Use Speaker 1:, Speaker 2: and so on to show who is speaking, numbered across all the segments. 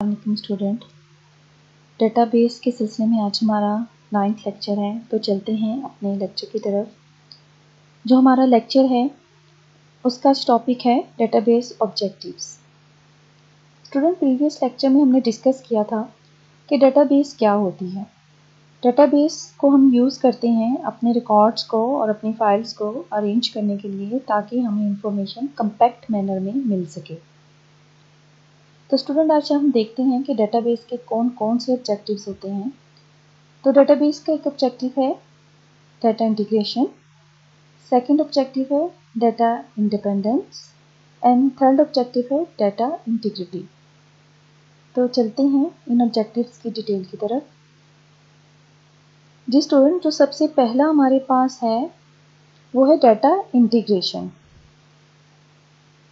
Speaker 1: वालेकुम student. Database के सिलसिले में आज हमारा 9th लेक्चर है, तो चलते हैं अपने लेक्चर की तरफ। जो हमारा लेक्चर है उसका टॉपिक है database objectives. Student, previous lecture में हमने डिस्कस किया था कि डेटाबेस क्या होती है। डेटाबेस को हम यूज़ करते हैं अपने रिकॉर्ड्स को और अपनी फाइल्स को अरेंज करने के लिए, ताकि हमें इंफॉर्मेशन कंपैक्ट मैनर में मिल सके। तो स्टूडेंट, आज हम देखते हैं कि डेटाबेस के कौन कौन से ऑब्जेक्टिव्स होते हैं। तो डेटाबेस का एक ऑब्जेक्टिव है डाटा इंटीग्रेशन, सेकंड ऑब्जेक्टिव है data independence and third objective है डाटा इंटीग्रिटी। तो चलते हैं इन ऑब्जेक्टिव्स की डिटेल की तरफ। जी स्टूडेंट, जो सबसे पहला हमारे पास है वो है डाटा इंटीग्रेशन।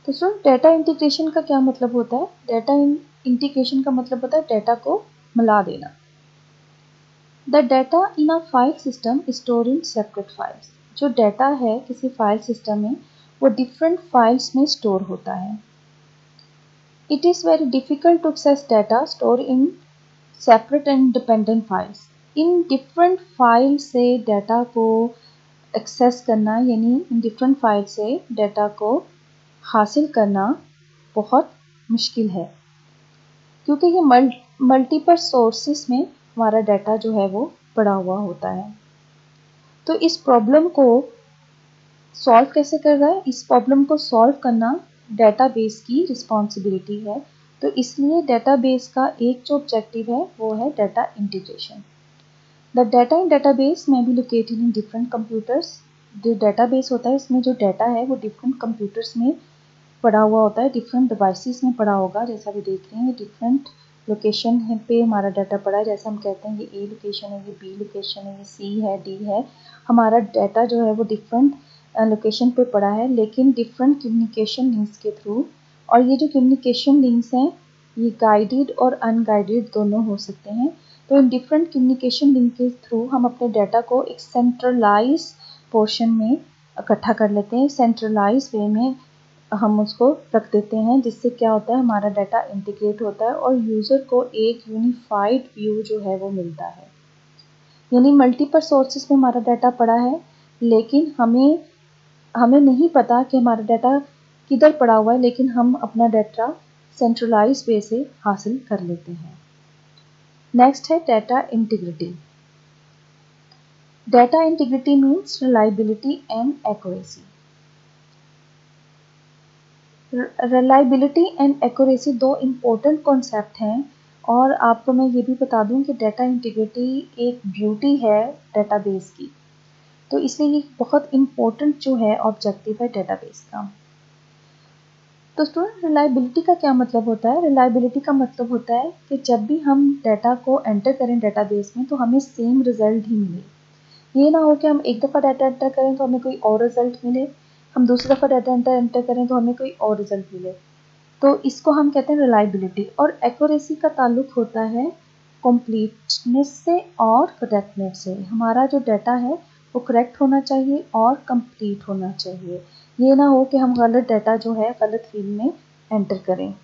Speaker 1: तो स्टूडेंट, डाटा इंटीग्रेशन का क्या मतलब होता है? डाटा इंटीग्रेशन का मतलब होता है डाटा को मिला देना। The data in a file system store in separate files. जो डाटा है किसी फाइल सिस्टम में वो डिफरेंट फाइल्स में स्टोर होता है। It is very difficult to access data store in separate and independent files. इन डिफरेंट फाइल से डाटा को एक्सेस करना, यानी इन डिफरेंट फाइल से डाटा को हासिल करना बहुत मुश्किल है, क्योंकि ये मल्टीपल सोर्सेस में हमारा डाटा जो है वो पड़ा हुआ होता है। तो इस प्रॉब्लम को सॉल्व कैसे कर रहा है? इस प्रॉब्लम को सॉल्व करना डेटाबेस की रिस्पॉन्सिबिलिटी है। तो इसलिए डेटाबेस का एक जो ऑब्जेक्टिव है वो है data integration. The data in database में be located in different computers. जो डेटाबेस होता है इसमें जो डाटा है वो डिफरेंट कंप्यूटर्स में पड़ा हुआ होता है, डिफरेंट डिवाइसेस में पड़ा होगा। जैसा भी देख रहे हैं, ये डिफरेंट लोकेशन है पे हमारा डाटा पड़ा है। जैसे हम कहते हैं ये ए लोकेशन है, ये बी लोकेशन है, ये सी है, डी है। हमारा डाटा जो है वो डिफरेंट लोकेशन पे पड़ा है, लेकिन डिफरेंट कम्युनिकेशन लिंक्स के थ्रू। और ये जो कम्युनिकेशन लिंक्स हैं ये गाइडेड और अनगाइडेड दोनों हो सकते हैं। तो इन डिफरेंट कम्युनिकेशन लिंक के थ्रू हम अपने डाटा को एक सेंट्रलाइज पोर्शन में इकट्ठा कर लेते हैं, सेंट्रलाइज वे में हम उसको रख देते हैं, जिससे क्या होता है हमारा डाटा इंटीग्रेट होता है और यूज़र को एक यूनिफाइड व्यू जो है वो मिलता है। यानी मल्टीपल सोर्सेस में हमारा डाटा पड़ा है, लेकिन हमें नहीं पता कि हमारा डाटा किधर पड़ा हुआ है, लेकिन हम अपना डाटा सेंट्रलाइज वे से हासिल कर लेते हैं। नेक्स्ट है data integrity. Data integrity means reliability and accuracy. Reliability and accuracy दो इम्पोर्टेंट कॉन्सेप्ट हैं, और आपको मैं ये भी बता दूं कि डाटा इंटीग्रिटी एक ब्यूटी है डेटाबेस की। तो इसलिए ये बहुत इम्पोर्टेंट जो है ऑब्जेक्टिव है डेटाबेस का। तो स्टूडेंट, रिलायबिलिटी का क्या मतलब होता है? रिलायबिलिटी का मतलब होता है कि जब भी हम डाटा को एंटर करें डेटाबेस में तो हमें सेम रिजल्ट ही मिले। ये ना हो कि हम एक दफ़ा डाटा एंटर करें तो हमें कोई और रिजल्ट मिले, हम दूसरी दफ़ा डाटा एंटर करें तो हमें कोई और रिजल्ट मिले। तो इसको हम कहते हैं रिलायबिलिटी। और एक्यूरेसी का ताल्लुक होता है कंप्लीटनेस से और करेक्टनेस से। हमारा जो डाटा है वो करेक्ट होना चाहिए और कंप्लीट होना चाहिए। ये ना हो कि हम गलत डाटा जो है गलत फील्ड में एंटर करें।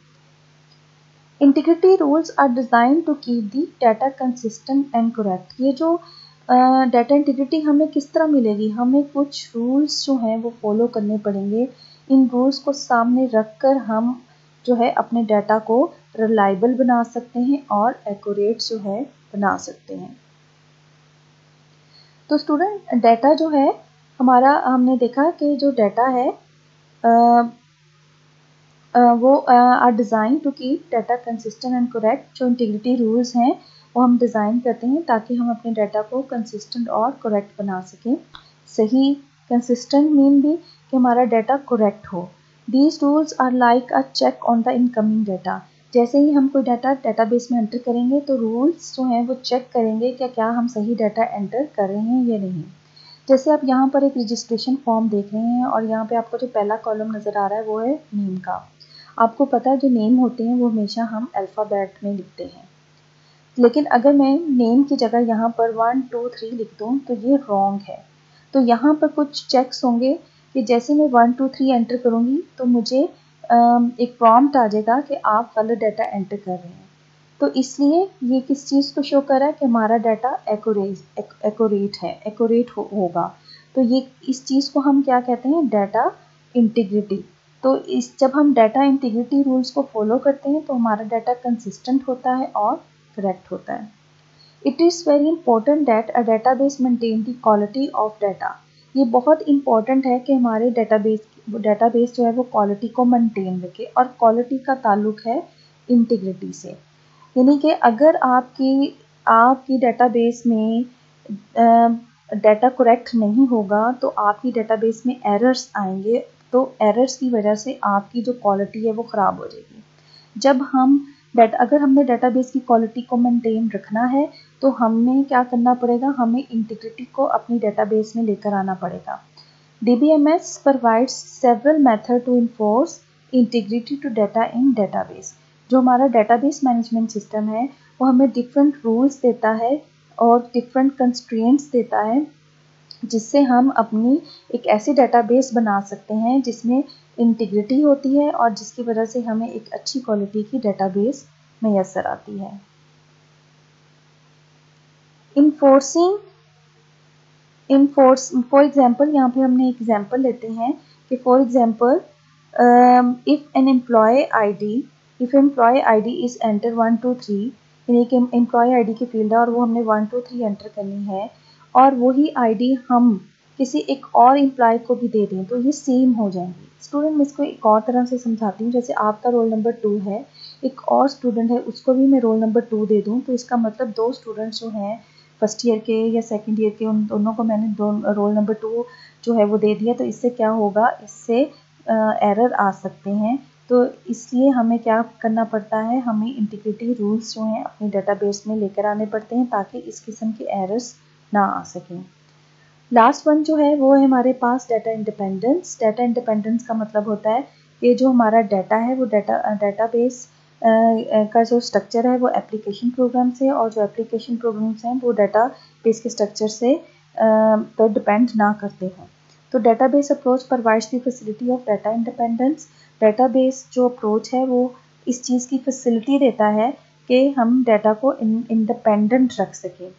Speaker 1: Integrity rules are design to keep the data consistent and correct. ये जो डाटा इंटीग्रिटी हमें किस तरह मिलेगी? हमें कुछ रूल्स जो हैं वो फॉलो करने पड़ेंगे। इन रूल्स को सामने रखकर हम जो है अपने डाटा को रिलायबल बना सकते हैं और एक्यूरेट जो है बना सकते हैं। तो स्टूडेंट, डाटा जो है हमारा, हमने देखा कि जो डाटा है वो are design to keep data consistent and correct. जो इंटीग्रिटी रूल्स हैं वो हम डिज़ाइन करते हैं ताकि हम अपने डाटा को कंसिस्टेंट और करेक्ट बना सकें। सही कंसिस्टेंट मीन भी कि हमारा डाटा करेक्ट हो। These rules are like a check on the incoming data। जैसे ही हम कोई डाटा डेटाबेस में एंटर करेंगे तो रूल्स जो हैं वो चेक करेंगे कि क्या हम सही डाटा एंटर कर रहे हैं या नहीं। जैसे आप यहाँ पर एक रजिस्ट्रेशन फॉर्म देख रहे हैं और यहाँ पे आपको जो पहला कॉलम नज़र आ रहा है वो है नेम का। आपको पता है जो नेम होते हैं वो हमेशा हम अल्फ़ाबेट में लिखते हैं, लेकिन अगर मैं नेम की जगह यहाँ पर 1 2 3 लिख दूँ तो ये रॉन्ग है। तो यहाँ पर कुछ चेक्स होंगे कि जैसे मैं 1 2 3 एंटर करूँगी तो मुझे एक प्रॉम्प्ट आ जाएगा कि आप गलत डाटा एंटर कर रहे हैं। तो इसलिए ये किस चीज़ को शो कर रहा है कि हमारा डाटा एक्यूरेट है, एक्यूरेट होगा। तो ये इस चीज़ को हम क्या कहते हैं, डाटा इंटीग्रिटी। तो जब हम डाटा इंटीग्रिटी रूल्स को फॉलो करते हैं तो हमारा डाटा कंसिस्टेंट होता है और करेक्ट होता है। It is very important that a database maintain the quality of data. ये बहुत इंपॉर्टेंट है कि हमारे डेटाबेस जो है वो क्वालिटी को मेंटेन रखे, और क्वालिटी का ताल्लुक है इंटीग्रिटी से। यानी कि अगर आपकी डेटाबेस में डाटा करेक्ट नहीं होगा तो आपकी डेटाबेस में एरर्स आएंगे, तो एरर्स की वजह से आपकी जो क्वालिटी है वो ख़राब हो जाएगी। जब अगर हमने डेटाबेस की क्वालिटी को मेंटेन रखना है तो हमें क्या करना पड़ेगा, हमें इंटीग्रिटी को अपनी डेटाबेस में लेकर आना पड़ेगा। DBMS provides several methods to enforce integrity to data in database। जो हमारा डेटाबेस मैनेजमेंट सिस्टम है वो हमें डिफरेंट रूल्स देता है और डिफरेंट कंस्ट्रेंट्स देता है, जिससे हम अपनी एक ऐसी डेटाबेस बना सकते हैं जिसमें इंटीग्रिटी होती है और जिसकी वजह से हमें एक अच्छी क्वालिटी की डेटाबेस मैसर आती है। फॉर एग्जाम्पल यहाँ पे हमने एग्जाम्पल लेते हैं कि for example if employ ID is enter 1 2 3, यानी कि एम्प्लॉय आईडी की फील्ड है और वो हमने 1 2 3 एंटर करनी है, और वही आईडी हम किसी एक और एम्प्लॉय को भी दे दें तो ये सेम हो जाएंगी। स्टूडेंट, मैं इसको एक और तरह से समझाती हूँ। जैसे आपका रोल नंबर 2 है, एक और स्टूडेंट है, उसको भी मैं रोल नंबर 2 दे दूँ, तो इसका मतलब 2 स्टूडेंट्स जो हैं फर्स्ट ईयर के या सेकंड ईयर के, उन दोनों को मैंने रोल नंबर 2 जो है वो दे दिया। तो इससे क्या होगा, इससे एरर आ सकते हैं। तो इसलिए हमें क्या करना पड़ता है, हमें इंटीग्रिटी रूल्स जो हैं अपनी डेटाबेस में लेकर आने पड़ते हैं ताकि इस किस्म के एरर्स ना आ सकें। लास्ट वन जो है वो है हमारे पास डाटा इंडिपेंडेंस। डाटा इंडिपेंडेंस का मतलब होता है कि जो हमारा डाटा है वो डेटाबेस का जो स्ट्रक्चर है वो एप्लीकेशन प्रोग्राम से, और जो एप्लीकेशन प्रोग्राम्स हैं वो डाटा बेस के स्ट्रक्चर से पर डिपेंड ना करते हों। तो database approach provides the facility of data independence. Database जो अप्रोच है वो इस चीज़ की फैसिलिटी देता है कि हम डाटा को इंडिपेंडेंट रख सकें।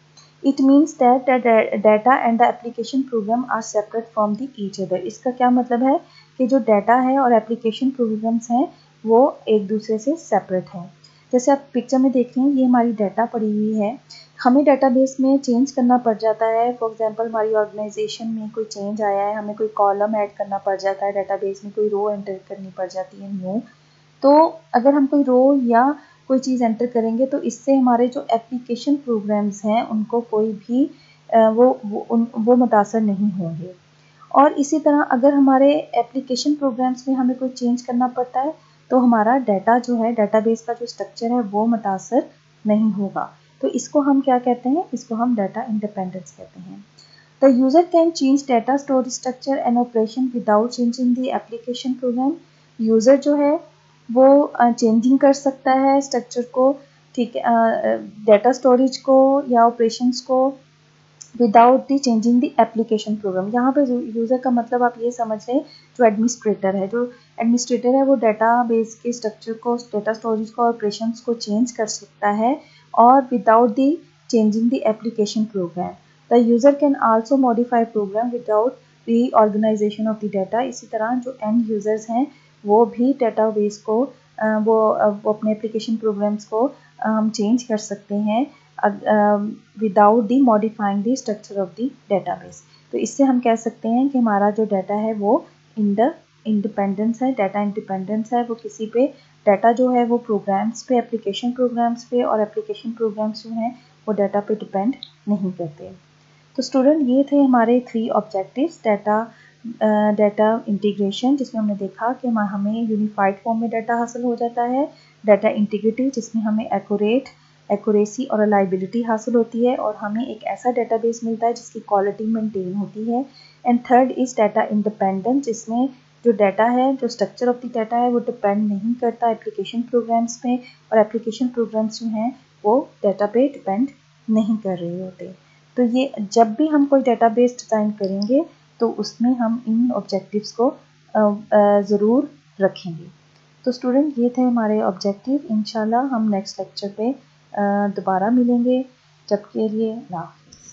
Speaker 1: It means that the data and the application program are separate from the each other। इसका क्या मतलब है कि जो डाटा है और एप्लीकेशन प्रोग्राम्स हैं वो एक दूसरे से सेपरेट हैं। जैसे आप पिक्चर में देख रहे हैं, ये हमारी डाटा पड़ी हुई है, हमें डेटाबेस में चेंज करना पड़ जाता है। फॉर एग्जांपल हमारी ऑर्गेनाइजेशन में कोई चेंज आया है, हमें कोई कॉलम ऐड करना पड़ जाता है, डेटाबेस में कोई रो एंटर करनी पड़ जाती है न्यू। तो अगर हम कोई रो या कोई चीज़ एंटर करेंगे तो इससे हमारे जो एप्लीकेशन प्रोग्राम्स हैं उनको कोई भी वो मुतासर नहीं होंगे। और इसी तरह अगर हमारे एप्लीकेशन प्रोग्राम्स में हमें कोई चेंज करना पड़ता है तो हमारा डाटा जो है, डाटाबेस का जो स्ट्रक्चर है वो मुतासर नहीं होगा। तो इसको हम क्या कहते हैं, इसको हम डाटा इंडिपेंडेंस कहते हैं। The user can change data storage structure and operation without changing the application programme. User जो है वो चेंजिंग कर सकता है स्ट्रक्चर को, ठीक है, डाटा स्टोरेज को या ऑपरेशंस को, without the changing the application programme. यहाँ पे यूज़र का मतलब आप ये समझ लें, जो एडमिनिस्ट्रेटर है वो डेटाबेस के स्ट्रक्चर को, डाटा स्टोरेज को, ऑपरेशंस को चेंज कर सकता है, और without the changing the application program. The user can also modify program without reorganisation of the data. इसी तरह जो एंड यूज़र्स हैं वो भी डेटाबेस को वो अपने एप्लीकेशन प्रोग्राम्स को हम चेंज कर सकते हैं without the modifying the structure of the database. तो इससे हम कह सकते हैं कि हमारा जो डाटा है वो इंडिपेंडेंस है, डाटा इंडिपेंडेंस है। वो किसी पे डाटा जो है वो प्रोग्राम्स पे, एप्लीकेशन प्रोग्राम्स पे, और एप्लीकेशन प्रोग्राम्स जो हैं वो डाटा पे डिपेंड नहीं करते। तो स्टूडेंट, ये थे हमारे 3 ऑब्जेक्टिव्स। डाटा इंटीग्रेशन, जिसमें हमने देखा कि हमें यूनिफाइड फॉर्म में डाटा हासिल हो जाता है। डाटा इंटीग्रिटी, जिसमें हमें एक्यूरेसी और रिलायबिलिटी हासिल होती है और हमें एक ऐसा डेटाबेस मिलता है जिसकी क्वालिटी मेंटेन होती है। And third is data independence, जिसमें जो डाटा है, जो स्ट्रक्चर ऑफ द डाटा है वो डिपेंड नहीं करता एप्लीकेशन प्रोग्राम्स पे, और एप्लीकेशन प्रोग्राम्स जो हैं वो डाटा पे डिपेंड नहीं कर रहे होते। तो ये जब भी हम कोई डेटाबेस डिज़ाइन करेंगे तो उसमें हम इन ऑब्जेक्टिव्स को ज़रूर रखेंगे। तो स्टूडेंट, ये थे हमारे ऑब्जेक्टिव। इंशाल्लाह हम नेक्स्ट लेक्चर पे दोबारा मिलेंगे, जब के लिए अल्लाह हाफ़िज़।